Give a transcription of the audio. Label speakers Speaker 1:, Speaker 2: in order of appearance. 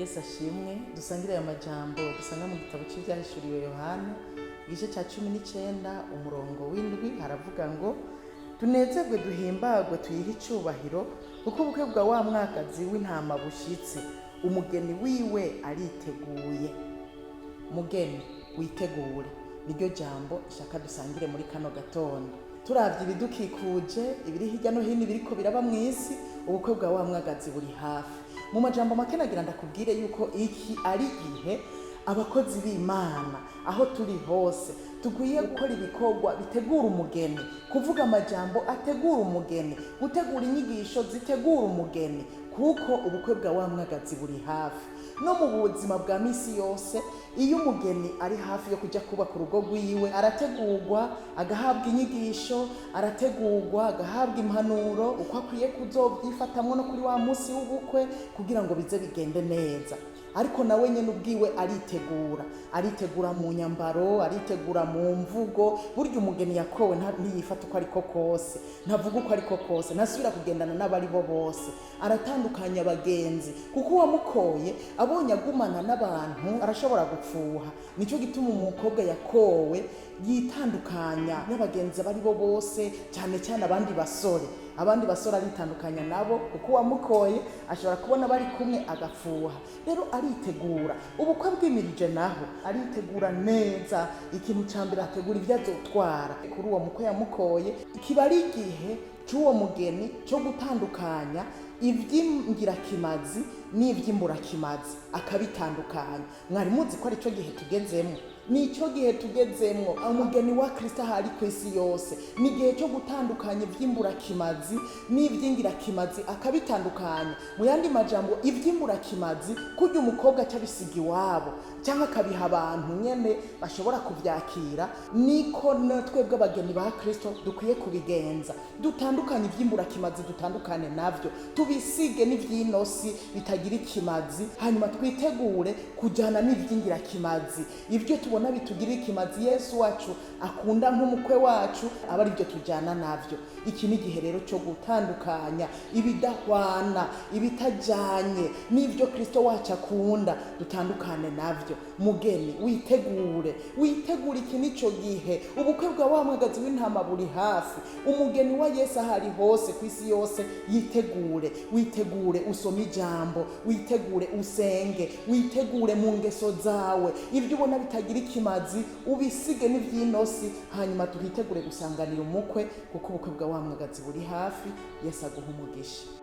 Speaker 1: Yesu ashimwe. Dusangire aya majambo dusanga mu gitabo cy'ibyahishuriwe Yohana igice cya 19 umurongo w'indwi, haravuga ngo tunezerwe duhimbagwe tuyihe icyubahiro kuko ubukwe bwa wa mwakazi w'intama bushitse, umugeni wiwe ariteguye. Mugeni witegure, niryo jambo ishaka dusangire muri kano gatondo. Turavye ibidukikuje ibiri hirya no hino biriko biraba mw'isi, ubukwe bwa wa mwagazi buri hafi. Mu majambo make nagira ndakubwire yuko iki ari gihe abakozi b'Imana aho turi hose tugwiye gukora ibikorwa bitegura umugeni, kuvuga amajambo ategura umugeni, gutegura inyigisho zitegura umugeni, kuko ubukwe bwa wa mwagazi buri hafi. No mu buzima bwa misi yose, iyo umugeni ari hafi yo kujya kubaka urugo rwiwe, arategurwa agahabwa inyigisho, arategurwa agahabwa impanuro uko akwiye kuzovyifatamwo no kuri wa musi w'ubukwe kugira ngo bize bigende neza. Ariko nawe nyene ubwiwe aritegura mu nyambaro, aritegura mu mvugo. Burya umugeni yakowe ntiyifata uko ariko kose, ntavuga uko ariko kose, ntasubira kugendana n'abari bo bose, aratandukanya abagenzi, kuko uwamukoye abonye agumana n'abantu arashobora gupfuha. Nico gituma umukobwa yakowe yitandukanya n'abagenzi abari bo bose, cyane cyane abandi basore aritandukanya nabo, kuko uwamukoye ashobora kubona bari kumwe agapfuha. Rero aritegura. Ubukwe bw'imirije naho aritegura neza. Ikintu ca mbere ategura ibyo azotwara kuri uwo mukwe yamukoye. Kiba ari igihe c'uwo mugeni cyo gutandukanya ivy'ingirakimazi n'ivy'imburakimazi, akabitandukanya. Mwari muzi ko arico gihe tugezemo? Nico gihe tugezemwo. Umugeni wa Kristo ahari kw'isi yose ni igihe cyo gutandukanya ivy'imburakimazi n'ivy'ingirakimazi, akabitandukanya. Mu yandi majambo, ivy'imburakimazi kurya umukobwa cyabisiga iwabo cyangwa akabiha abantu nyene bashobora kuvyakira, niko natwebwe abageni ba Kristo dukwiye kubigenza. Dutandukanye ivy'imburakimazi, dutandukane navyo, tubisige n'ivyinosi bitagira ikimazi, hanyuma twitegure kujana n'ivy'ingirakimazi. Ivyo tubona bitugira ikimazi Yesu wacu akunda nk'umukwe wacu, aba ari byo tujana navyo. Iki ni igihe rero cyo gutandukanya ibidahwana, ibitajanye n'ivyo Kristo wacu akunda, dutandukane navyo. Mugeni witegure. Iki nico gihe ubukwe bwa wa mwagazi w'intama buri hafi. Umugeni wa Yesu ahari hose kw'isi yose witegure usome ijambo, witegure usenge, witegure mu ngeso zawe. Ivyo ubona bitagira ikimazi ubisige n'ivyinosi, hanyuma tuhitegure gusanganira umukwe, kuko ubukwe bwa wa mwagazi buri hafi. Yesu aguha umugisha.